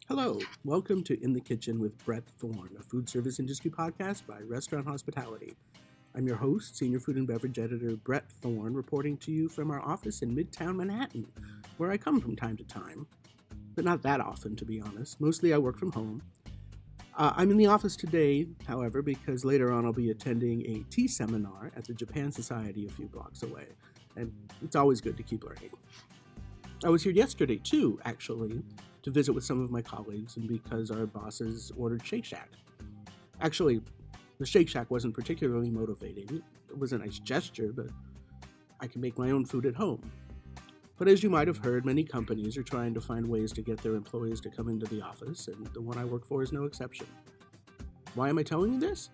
Hello, welcome to In the Kitchen with Brett Thorne, a food service industry podcast by Restaurant Hospitality. I'm your host, Senior Food and Beverage Editor Brett Thorne, reporting to you from our office in Midtown Manhattan, where I come from time to time, but not that often, to be honest. Mostly I work from home. I'm in the office today, however, because later on I'll be attending a tea seminar at the Japan Society a few blocks away, and it's always good to keep learning. I was here yesterday, too, actually, to visit with some of my colleagues, and because our bosses ordered Shake Shack. Actually, the Shake Shack wasn't particularly motivating. It was a nice gesture, but I can make my own food at home. But as you might have heard, many companies are trying to find ways to get their employees to come into the office, and the one I work for is no exception. Why am I telling you this?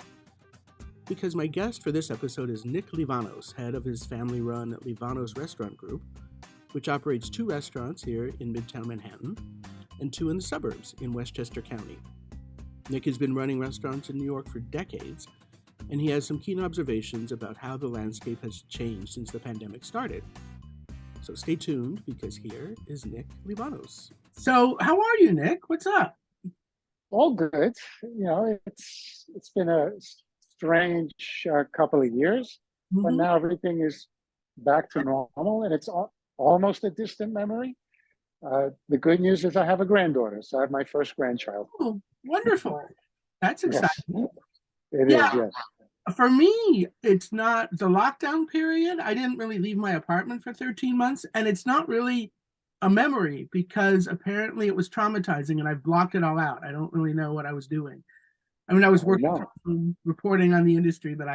Because my guest for this episode is Nick Livanos, head of his family-run Livanos Restaurant Group, which operates 2 restaurants here in Midtown Manhattan and 2 in the suburbs in Westchester County. Nick has been running restaurants in New York for decades, and he has some keen observations about how the landscape has changed since the pandemic started. So stay tuned, because here is Nick Livanos. So how are you, Nick? What's up? All good. It's been a strange couple of years, but now everything is back to normal, and it's almost a distant memory. The good news is I have a granddaughter, so I have my first grandchild. Oh, wonderful. That's exciting. Yes, it is, yes. For me, it's not the lockdown period. I didn't really leave my apartment for 13 months, and it's not really a memory because apparently it was traumatizing and I blocked it all out. I don't really know what I was doing. I mean, I was working, reporting on the industry, but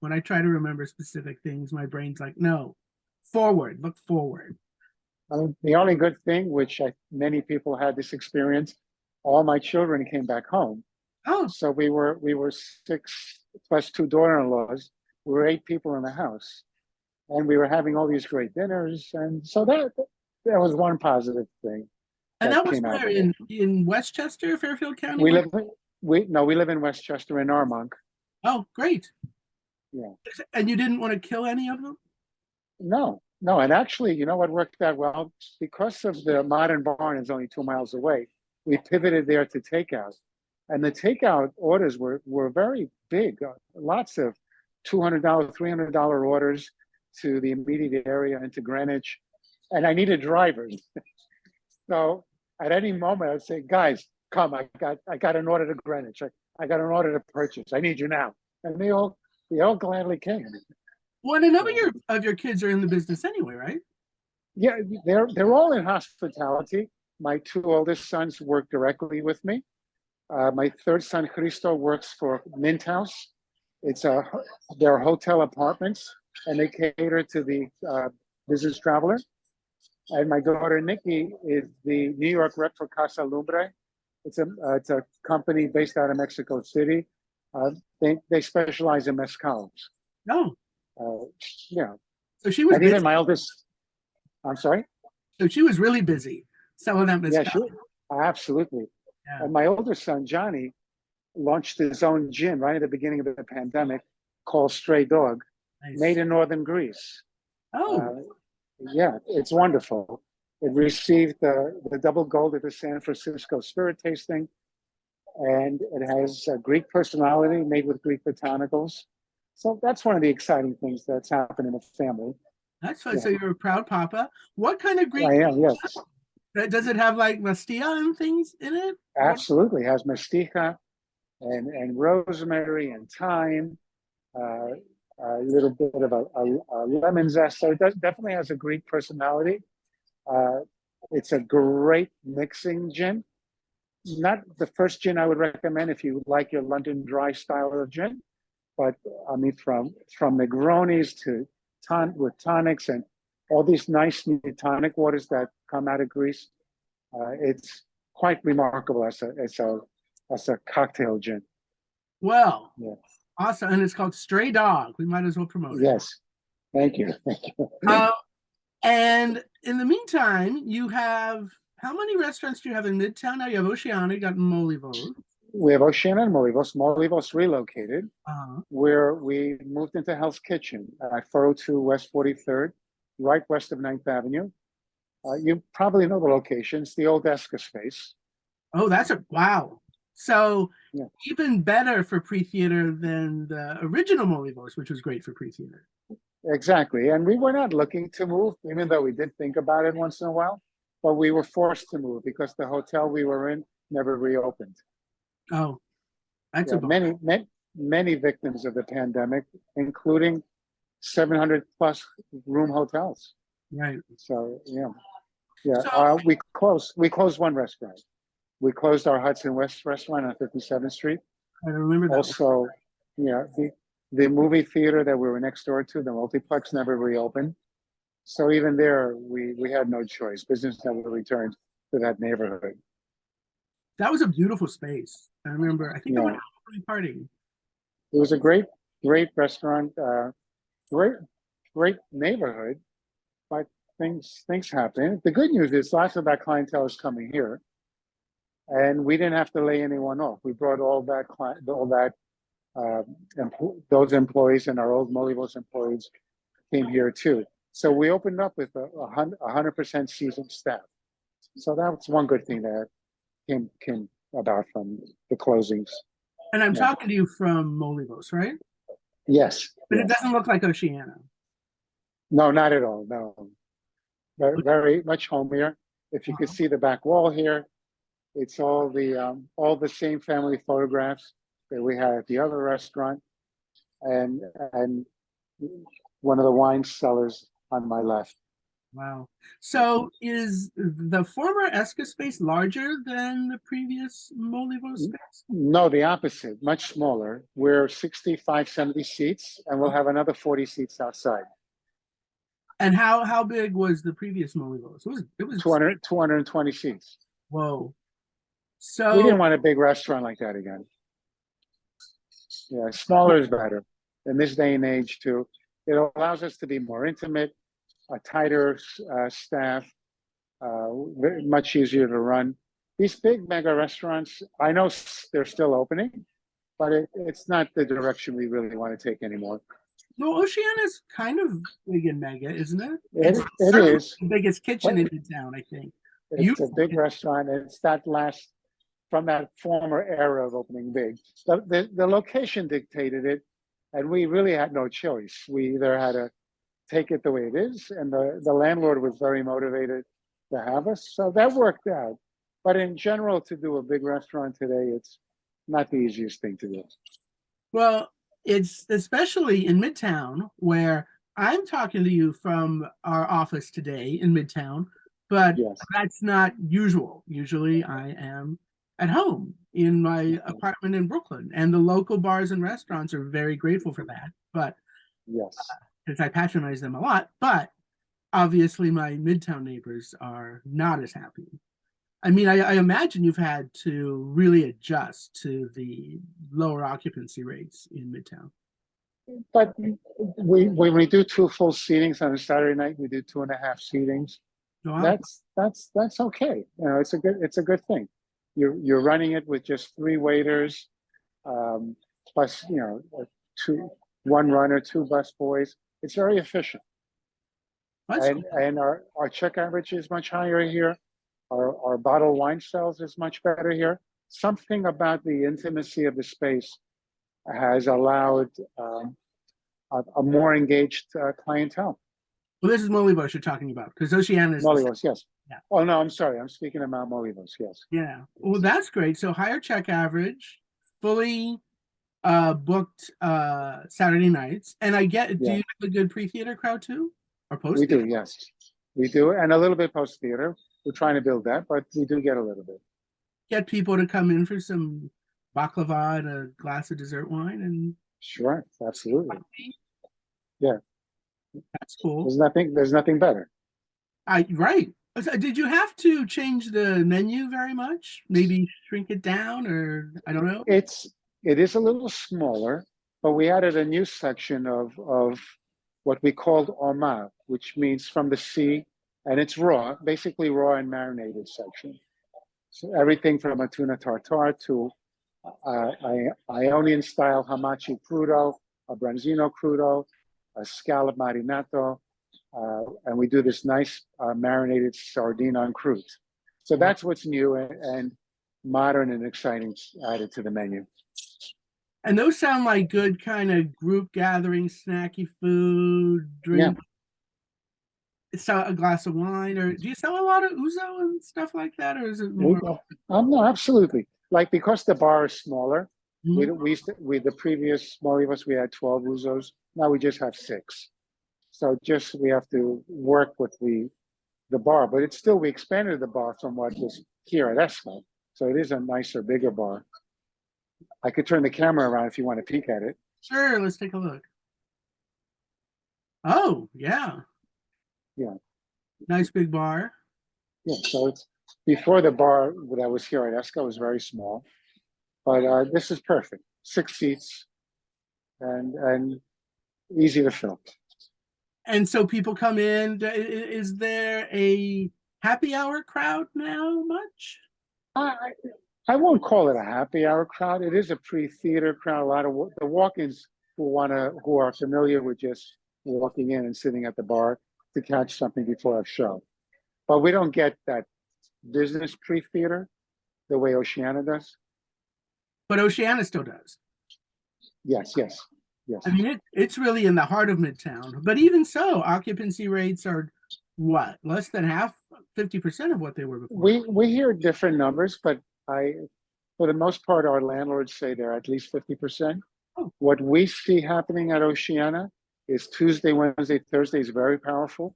when I try to remember specific things, my brain's like, no, forward, look forward. The only good thing, which many people had this experience, all my children came back home. Oh, so we were 6 plus 2 daughter-in-laws. We were 8 people in the house, and we were having all these great dinners, and so that was one positive thing. And that was where in Westchester, Fairfield County. We live in Westchester in Armonk. Oh, great! Yeah. And you didn't want to kill any of them? No, and actually, you know what worked out well? Because of the Moderne barn is only 2 miles away, we pivoted there to takeout. And the takeout orders were very big, lots of $200, $300 orders to the immediate area and to Greenwich. And I needed drivers. So at any moment, I'd say, guys, come, I got an order to Greenwich. I got an order to purchase. I need you now. And they all gladly came. Well, a number of your kids are in the business anyway, right? Yeah, they're all in hospitality. My 2 oldest sons work directly with me. My 3rd son, Christo, works for Mint House. They're hotel apartments, and they cater to the business traveler. And my daughter, Nikki, is the New York rep for Casa Lumbre. It's a company based out of Mexico City. They specialize in mezcals. No. Yeah. So she was. And even my eldest. I'm sorry. So she was really busy selling that mezcal. Yeah, absolutely. Yeah. And my older son, Johnny, launched his own gin right at the beginning of the pandemic called Stray Dog, made in northern Greece. Oh. Yeah, it's wonderful. It received the double gold at the San Francisco Spirit Tasting, and it has a Greek personality made with Greek botanicals. So that's one of the exciting things that's happened in the family. That's fun. Yeah. So you're a proud papa. What kind of Greek? I am, yes. Does it have like mastia and things in it? Absolutely. It has mastica and rosemary and thyme, a little bit of a lemon zest. So it definitely has a Greek personality. It's a great mixing gin. Not the first gin I would recommend if you like your London dry style of gin, but I mean from Negronis to with tonics and all these nice new tonic waters that come out of Greece. It's quite remarkable as a cocktail gin. Well, yeah. Awesome. And it's called Stray Dog. We might as well promote it. Yes. Thank you. And in the meantime, you have, how many restaurants do you have in Midtown? Now you have Oceana, you got Molyvos. We have Oceana and Molyvos. Molyvos relocated, where we moved into Hell's Kitchen at 402 West 43rd, right west of 9th Avenue. You probably know the location. It's the old Esca space. Oh, wow. So Yeah, even better for pre-theater than the original Molyvos, which was great for pre-theater. exactly. And we were not looking to move, even though we did think about it once in a while, but we were forced to move because the hotel we were in never reopened. Oh, that's a Yeah, bummer. many victims of the pandemic, including 700 plus room hotels. Right. So yeah. So We closed one restaurant. We closed our Hudson West restaurant on 57th Street. I remember that one. Also, yeah, the movie theater that we were next door to, the multiplex, never reopened. So even there, we had no choice. Business never returned to that neighborhood. That was a beautiful space. I remember. I think I went Yeah, out to a party. it was a great restaurant, great, great neighborhood. But things happen. The good news is lots of that clientele is coming here, and we didn't have to lay anyone off. We brought uh, those employees and our old Molyvos employees came here too. So we opened up with a 100% seasoned staff. So that's one good thing that came about from the closings. And I'm Yeah. talking to you from Molyvos, right? Yes. But it Yes. doesn't look like Oceana. No, not at all. No. Very much homier. If you could see the back wall here, it's all the same family photographs that we had at the other restaurant, and one of the wine cellars on my left. Wow. So is the former Esca space larger than the previous Molyvos space? No, the opposite, much smaller. We're 65, 70 seats, and we'll have another 40 seats outside. And how big was the previous Molyvos? It was 220 seats. whoa. We So didn't want a big restaurant like that again. Yeah, smaller is better in this day and age too. It allows us to be more intimate, a tighter staff, much easier to run. These big mega restaurants, I know they're still opening, but it's not the direction we really want to take anymore. well, Oceana is kind of big and mega, isn't it? It's It certainly is, the biggest but kitchen in town, I think. it's a Beautiful big kitchen. restaurant. And it's that last from that former era of opening big. The location dictated it, and we really had no choice. We either had to take it the way it is, and the landlord was very motivated to have us, so that worked out. But in general, to do a big restaurant today, it's not the easiest thing to do. Well, it's especially in Midtown where I'm talking to you from our office today in Midtown, but Yes. that's not usual. Usually I am at home in my apartment in Brooklyn, and the local bars and restaurants are very grateful for that. But Yes. because I patronize them a lot, but obviously my Midtown neighbors are not as happy. I mean, I imagine you've had to really adjust to the lower occupancy rates in Midtown. But when we do two full seatings on a Saturday night, we do 2.5 seatings. Wow. That's okay. It's a good thing. You're running it with just three waiters, plus two one runner, two bus boys. It's very efficient. That's And our check average is much higher here. Our bottle wine sales is much better here. Something about the intimacy of the space has allowed a more engaged clientele. well, this is Molyvos you're talking about because Oceana is the same. Molyvos, yes. Yeah. Oh no, I'm sorry. I'm speaking about Molyvos, yes. Yeah. Well, that's great. So higher check average, fully booked Saturday nights. And do Yeah, you have a good pre-theater crowd too? Or we post do, theater? yes. We do, and a little bit post theater. We're trying to build that, but we do get a little bit. Get people to come in for some baklava and a glass of dessert wine and Sure, absolutely. Yeah, that's cool. there's nothing better. Right. So did you have to change the menu very much? Maybe shrink it down, or I don't know. It is a little smaller, but we added a new section of what we called Oma, which means from the sea, and it's raw, basically raw and marinated section. So everything from a tuna tartare to Ionian style hamachi crudo, a branzino crudo, a scallop marinato, and we do this nice marinated sardine on croûte. So that's what's new, and modern and exciting added to the menu. And those sound like good kind of group gathering, snacky food, Yeah. drink, sell a glass of wine, or do you sell a lot of ouzo and stuff like that, or is it We, more? no, absolutely. Like because the bar is smaller, Mhm. we used to, the previous Molyvos we had 12 uzos. Now we just have 6. So just we have to work with the bar, but it's still we expanded the bar from what was here at Esco. So it is a nicer, bigger bar. I could turn the camera around if you want to peek at it. Sure, let's take a look. Oh, yeah. Yeah, Nice big bar. yeah. So it's before the bar that was here at Esco was very small, but this is perfect. 6 seats and easy to fill. And so people come in. Is there a happy hour crowd now much? I, I won't call it a happy hour crowd. It is a pre-theater crowd. A lot of the walk-ins who are familiar with just walking in and sitting at the bar to catch something before a show. But we don't get that business pre-theater the way Oceana does. But Oceana still does. Yes, yes, yes. I mean, it's really in the heart of Midtown. But even so, occupancy rates are what? Less than half, 50% of what they were before. We hear different numbers, but for the most part, our landlords say they're at least 50%. Oh. What we see happening at Oceana is Tuesday, Wednesday, Thursday is very powerful.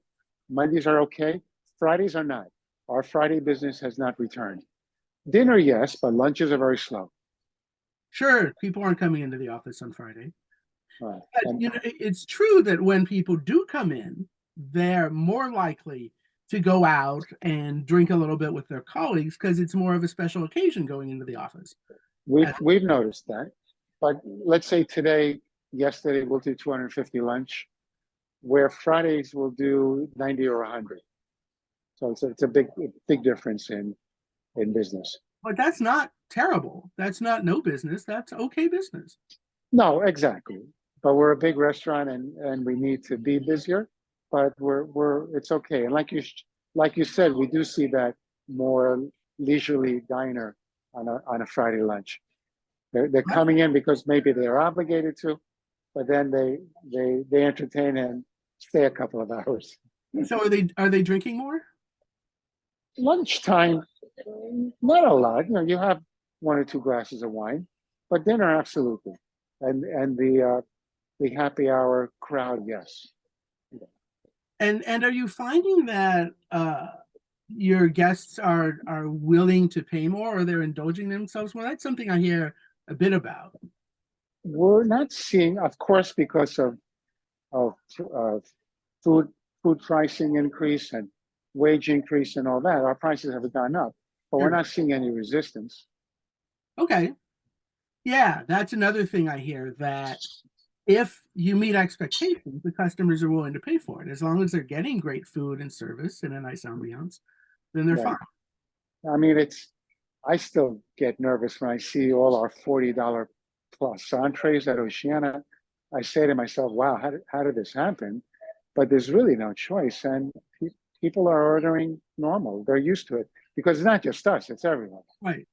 Mondays are okay. Fridays are not. Our Friday business has not returned. Dinner, yes, but lunches are very slow. Sure, people aren't coming into the office on Friday. But, But it's true that when people do come in, they're more likely to go out and drink a little bit with their colleagues because it's more of a special occasion going into the office. we've noticed that. But let's say yesterday, we'll do 250 lunch, where Fridays we'll do 90 or 100. So it's a big difference in business. But that's not terrible. That's not no business. That's okay business. No, exactly. But we're a big restaurant and we need to be busier. But it's okay. And like you said, we do see that more leisurely diner on a Friday lunch. They're coming in because maybe they're obligated to, but then they entertain and stay a couple of hours. So are they drinking more? Lunchtime, not a lot. You have 1 or 2 glasses of wine, but dinner absolutely, and the happy hour crowd, yes. And are you finding that your guests are willing to pay more, or they're indulging themselves more? That's something I hear a bit about. We're not seeing, of course, because of food pricing increase and wage increase and all that. Our prices have gone up, but we're not seeing any resistance. Okay. Yeah, that's another thing I hear, that if you meet expectations, the customers are willing to pay for it. As long as they're getting great food and service and a nice ambiance, then they're Right. fine. I mean, I still get nervous when I see all our $40 plus entrees at Oceana. I say to myself, wow, how did this happen? But there's really no choice. And people are ordering normal. They're used to it because it's not just us, it's everyone. Right.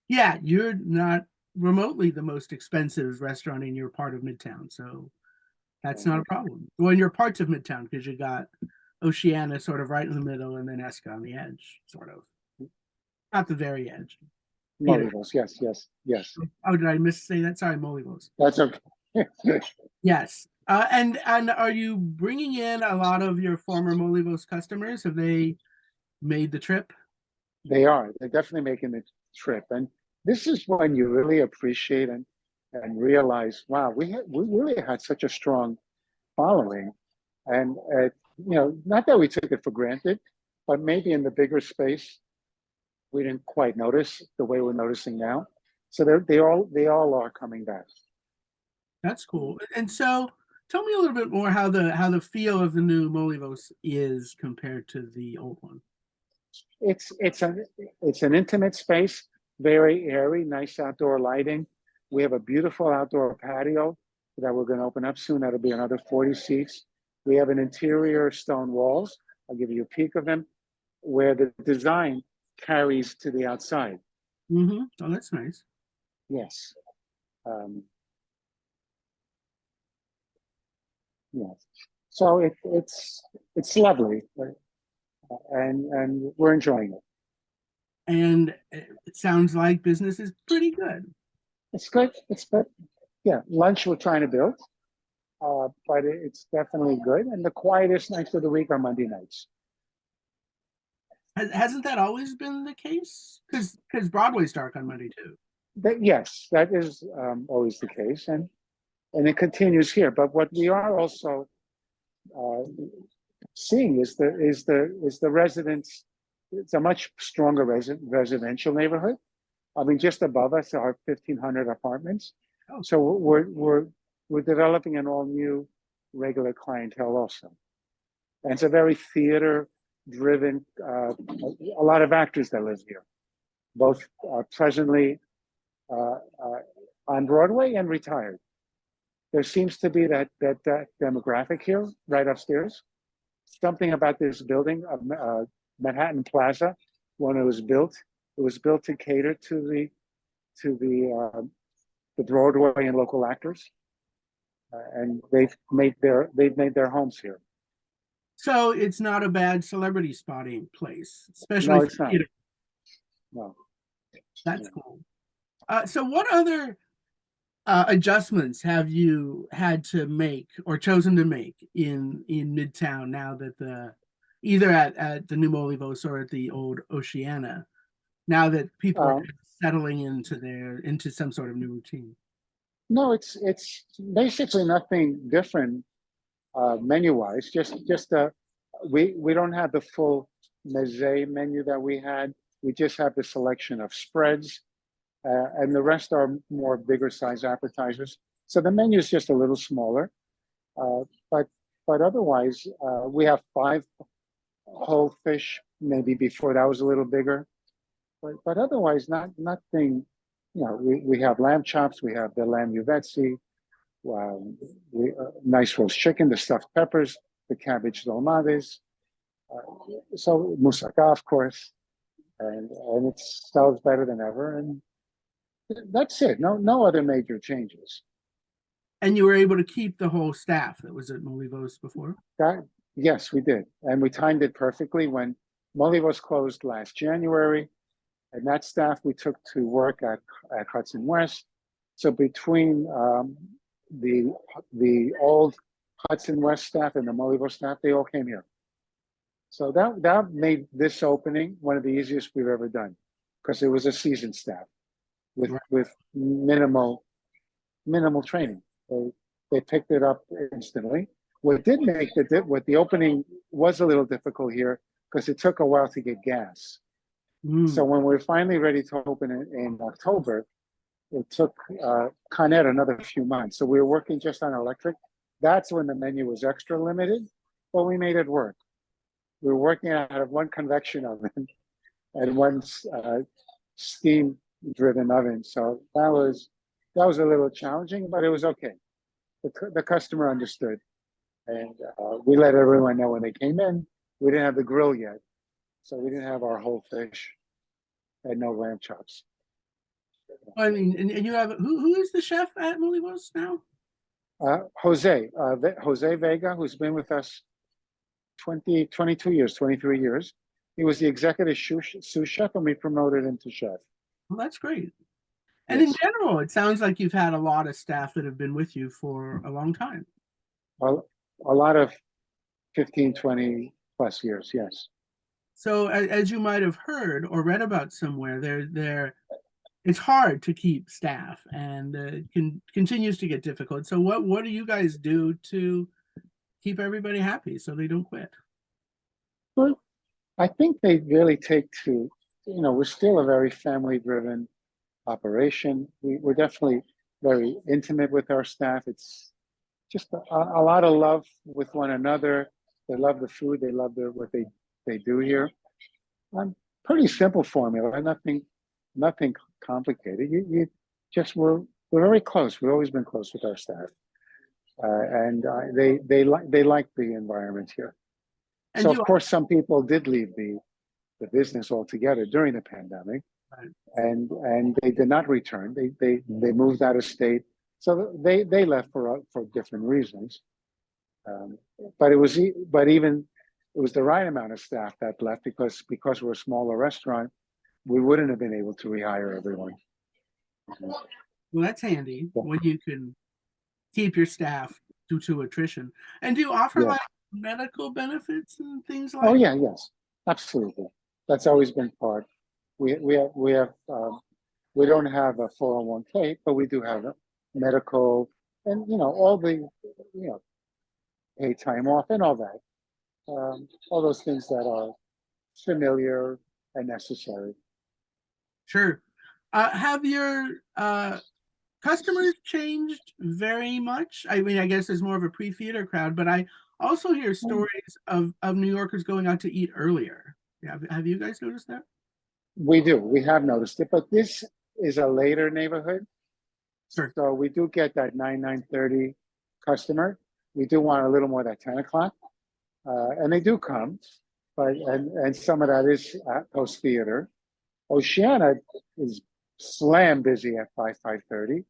Yeah, you're not remotely the most expensive restaurant in your part of Midtown, so that's not a problem. Well, in your parts of Midtown, because you got Oceana sort of right in the middle and then Esca on the edge, sort of. Not the very edge. Molyvos, yes. Oh, did I say that? Sorry, Molyvos. That's okay. Yes. And are you bringing in a lot of your former Molyvos customers? Have they made the trip? They are. They're definitely making the trip. And this is when you really appreciate and realize, wow, we really had such a strong following. And, not that we took it for granted, but maybe in the bigger space, we didn't quite notice the way we're noticing now. So they all are coming back. That's cool. And so tell me a little bit more how the feel of the new Molyvos is compared to the old one. It's an intimate space, very airy, nice outdoor lighting. We have a beautiful outdoor patio that we're going to open up soon. That'll be another 40 seats. We have an interior stone walls. I'll give you a peek of them, where the design carries to the outside. Mm-hmm. Oh, that's nice. Yes. Um, yes. So it's lovely, and we're enjoying it. And it sounds like business is pretty good. It's good. It's good. Yeah, lunch we're trying to build, but it's definitely good. And the quietest nights of the week are Monday nights. Hasn't that always been the case? Because Broadway's dark on Monday too. Yes, that is always the case, and it continues here. But what we are also uh, seeing is the residents. It's a much stronger residential neighborhood. I mean, just above us are 1,500 apartments. Oh, So we're developing an all new regular clientele also, and it's a very theater driven. A lot of actors that live here, both presently uh, uh, on Broadway and retired. There seems to be that demographic here, right upstairs. Something about this building, Manhattan Plaza, when it was built to cater to the Broadway and local actors, and they've made their homes here. so it's not a bad celebrity spotting place, especially No, for it's not. theater. No. That's cool. So what other adjustments have you had to make or chosen to make in Midtown now that the either at the new Molyvos or at the old Oceana, now that people are Uh, kind of settling into some sort of new routine? no, it's basically nothing different menu wise. Just we don't have the full meze menu that we had. We just have the selection of spreads, and the rest are more bigger size appetizers. So the menu is just a little smaller, uh, but but otherwise we have five whole fish. Maybe before that was a little bigger, but otherwise nothing. We have lamb chops. We have the lamb uvetzi. Nice roast chicken, the stuffed peppers, the cabbage dolmades. So moussaka, of course, and it sells better than ever. And that's it. No other major changes. And you were able to keep the whole staff that was at Molyvos before? That Yes, we did, and we timed it perfectly when Molly was closed last January, and that staff we took to work at Hudson West. So between the old Hudson West staff and the Molyvos staff, they all came here. So that made this opening one of the easiest we've ever done because it was a seasoned staff with Right. with minimal training. They picked it up instantly. What did make the opening was a little difficult here because it took a while to get gas. So when we were finally ready to open it in October, it took Con Ed another few months. So we were working just on electric. That's when the menu was extra limited, but we made it work. We were working out of one convection oven and one steam-driven oven. So that was a little challenging, but it was okay. The customer understood, and we let everyone know when they came in. We didn't have the grill yet, so we didn't have our whole fish and no lamb chops. I mean, and you have who is the chef at Molyvos now? Jose Vega, who's been with us 22 years, 23 years. He was the executive sous chef, and we promoted him to chef. Well, that's great. And in Yes. general, it sounds like you've had a lot of staff that have been with you for a long time. A lot of 15, 20 plus years, yes. So as you might have heard or read about somewhere, it's hard to keep staff and continues to get difficult. So what do you guys do to keep everybody happy so they don't quit? Well, I think they really take to, we're still a very family driven operation. We're definitely very intimate with our staff. It's just a lot of love with one another. They love the food. They love what they do here. Pretty simple formula. Nothing complicated. You just we're very close. We've always been close with our staff, and they like the environment here. And So of course, some people did leave the business altogether during the pandemic. Right. and they did not return. They moved out of state, so they left for different reasons. Um, but even it was the right amount of staff that left because we're a smaller restaurant, we wouldn't have been able to rehire everyone. Well, that's handy when you can keep your staff due to attrition. And do you offer Yeah. like medical benefits and things Oh like? yeah, yes, absolutely. That's always been part. We don't have a 401k, but we do have a medical and all the pay time off and all that. All those things that are familiar and necessary. Sure. Have your customers changed very much? I mean, I guess there's more of a pre-theater crowd, but I also hear stories of New Yorkers going out to eat earlier. Yeah, have you guys noticed that? We do. We have noticed it, but this is a later neighborhood, Sure. so we do get that 9:30 customer. We do want a little more that 10 o'clock, and they do come, but and some of that is at post theater. Oceana is slam busy at 5:30,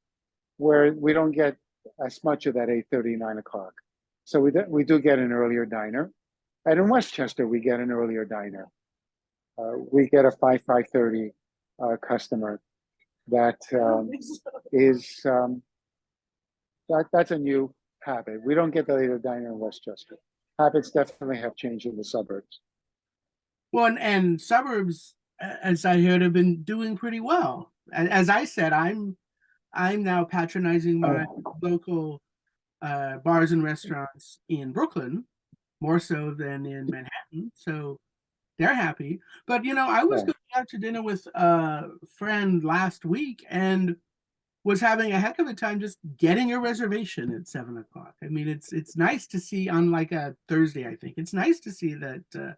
where we don't get as much of that 8:30, 9 o'clock. So we do get an earlier diner, and in Westchester we get an earlier diner. We get a 5:30 customer that is that's a new habit. We don't get the later diner in Westchester. Habits definitely have changed in the suburbs. Well, and suburbs, as I heard, have been doing pretty well. As I said, I'm now patronizing my local bars and restaurants in Brooklyn more so than in Manhattan. So they're happy. But I was Yeah. going out to dinner with a friend last week and was having a heck of a time just getting a reservation at 7 o'clock. I mean, it's nice to see on like a Thursday. I think it's nice to see that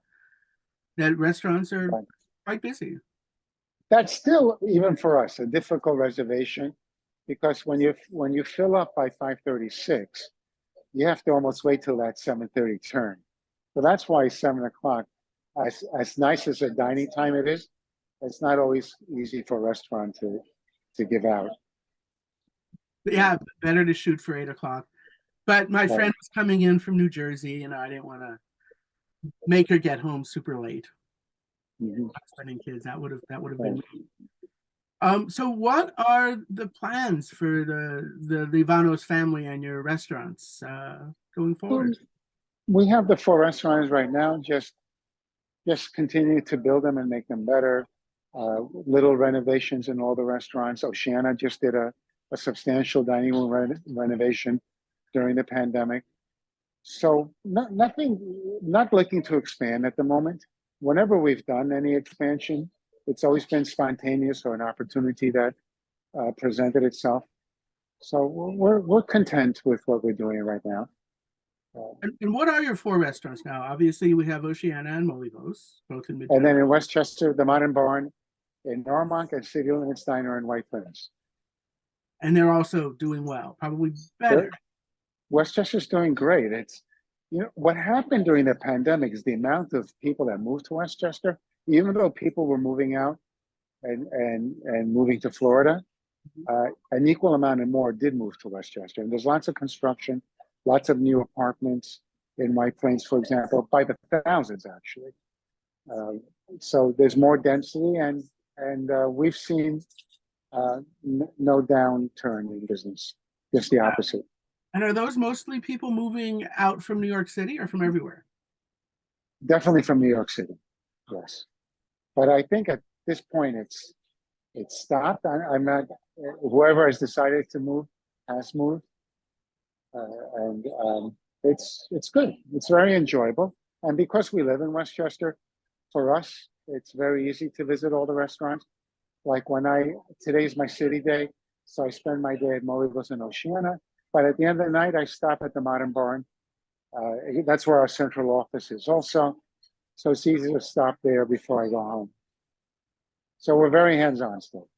restaurants are quite busy. That's still, even for us, a difficult reservation because when you fill up by 5:36, you have to almost wait till that 7:30 turn. So that's why 7 o'clock, as nice as a dining time it is, it's not always easy for a restaurant to give out. But yeah, better to shoot for 8 o'clock. But my Right. friend was coming in from New Jersey, and I didn't want to make her get home super late. Mhm. Spending kids, that would have Right. been me. So what are the plans for the Livanos family and your restaurants going forward? We have the 4 restaurants right now, just continue to build them and make them better. Little renovations in all the restaurants. Oceana just did a substantial dining room renovation during the pandemic. So not looking to expand at the moment. Whenever we've done any expansion, it's always been spontaneous or an opportunity that presented itself. So we're content with what we're doing right now. And what are your 4 restaurants now? Obviously, we have Oceana and Molyvos, both in Midtown. And then in Westchester, the Modern Barn, in Armonk and City Limits Diner in White Plains. And they're also doing well, probably better. Westchester's doing great. It's what happened during the pandemic is the amount of people that moved to Westchester, even though people were moving out and moving to Florida, an equal amount and more did move to Westchester. And there's lots of construction, lots of new apartments in White Plains, for example, by the thousands actually. So there's more density, and we've seen no downturn in business, just the opposite. And are those mostly people moving out from New York City or from everywhere? Definitely from New York City, yes. But I think at this point it's stopped. I'm not. Whoever has decided to move has moved, and it's good. It's very enjoyable, and because we live in Westchester, for us it's very easy to visit all the restaurants. Like today's my city day, so I spend my day at Molyvos and Oceana. But at the end of the night, I stop at the Modern Barn. That's where our central office is also. So it's easy to stop there before I go home. So we're very hands-on still.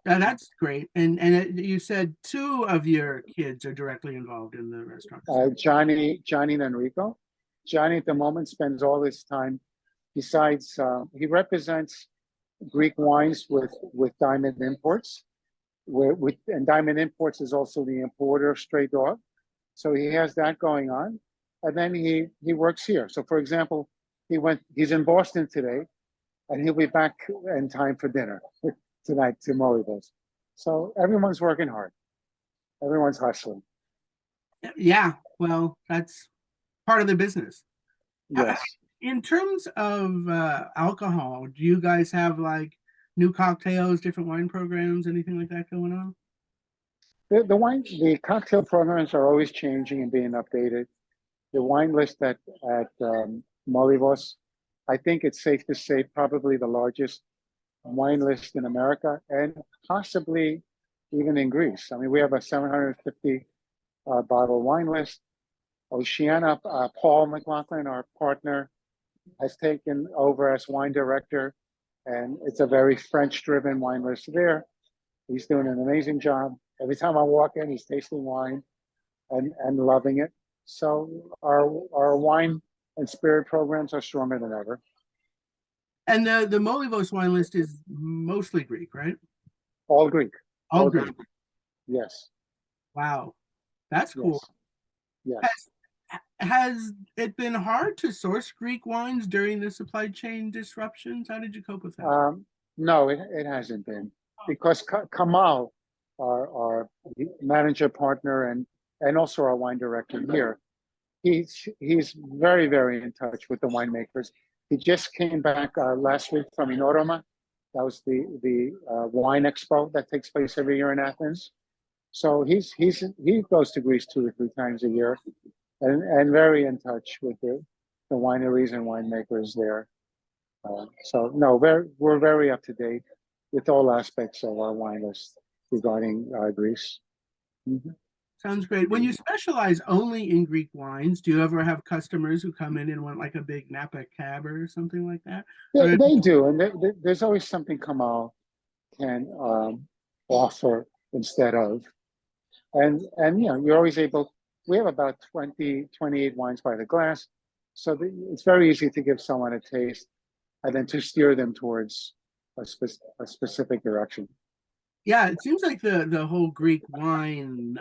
That's great. And you said 2 of your kids are directly involved in the restaurant. Johnny and Enrico. Johnny at the moment spends all his time, besides he represents Greek wines with Diamond Imports. And Diamond Imports is also the importer of Stray Dog. So he has that going on. And then he works here. So for example, he's in Boston today, and he'll be back in time for dinner tonight to Molyvos. So everyone's working hard. Everyone's hustling. Yeah, well, that's part of the business. Yes. In terms of alcohol, do you guys have like new cocktails, different wine programs, anything like that going on? The cocktail programs are always changing and being updated. The wine list at Molyvos, I think it's safe to say probably the largest wine list in America and possibly even in Greece. I mean, we have a 750 bottle wine list. Oceana, Paul McLaughlin, our partner, has taken over as wine director, and it's a very French-driven wine list there. He's doing an amazing job. Every time I walk in, he's tasting wine and loving it. So our wine and spirit programs are stronger than ever. And the Molyvos wine list is mostly Greek, right? All Greek. All Greek. Yes. Wow, that's cool. Yes. Has it been hard to source Greek wines during the supply chain disruptions? How did you cope with that? No, it hasn't been, because Kamal, our manager partner and also our wine director here, he's very, very in touch with the winemakers. He just came back last week from Inoroma. That was the wine expo that takes place every year in Athens. So he goes to Greece 2 or 3 times a year, and very in touch with the wineries and winemakers there. So no, we're very up to date with all aspects of our wine list regarding Greece. Mm-hmm. Sounds great. When you specialize only in Greek wines, do you ever have customers who come in and want like a big Napa Cab or something like that? They do, and there's always something Kamal can offer instead of. And you're always able. We have about 28 wines by the glass, so it's very easy to give someone a taste and then to steer them towards a specific direction. Yeah, it seems like the whole Greek wine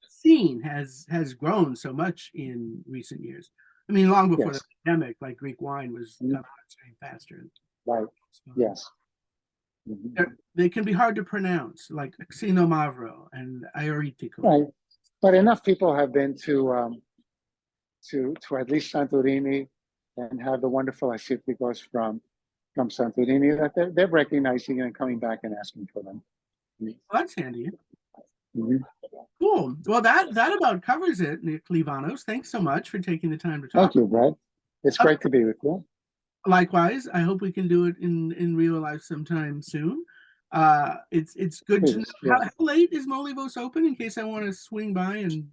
scene has grown so much in recent years. I mean, long before the pandemic, like Greek wine was coming faster. Right. Yes. Mm-hmm. They can be hard to pronounce, like Xino Mavro and Ioritiko. Right. But enough people have been to at least Santorini and have the wonderful Asitikos from Santorini that they're recognizing and coming back and asking for them. Well, that's handy. Mm-hmm. Cool. Well, that about covers it, Nick Livanos. Thanks so much for taking the time to talk. Thank you, Brad. It's great to be with you. Likewise, I hope we can do it in real life sometime soon. It's good to know. How late is Molyvos open, in case I want to swing by and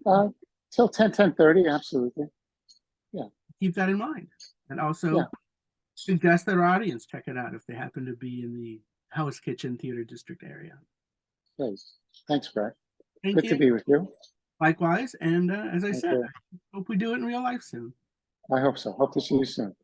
till 10:30, absolutely. Yeah. Keep that in mind. And also suggest that our audience check it out if they happen to be in the House Kitchen Theater District area. Great. Thanks, Brad. Thank Good you. to be with you. Likewise, and as I said, I hope we do it in real life soon. I hope so. Hope to see you soon.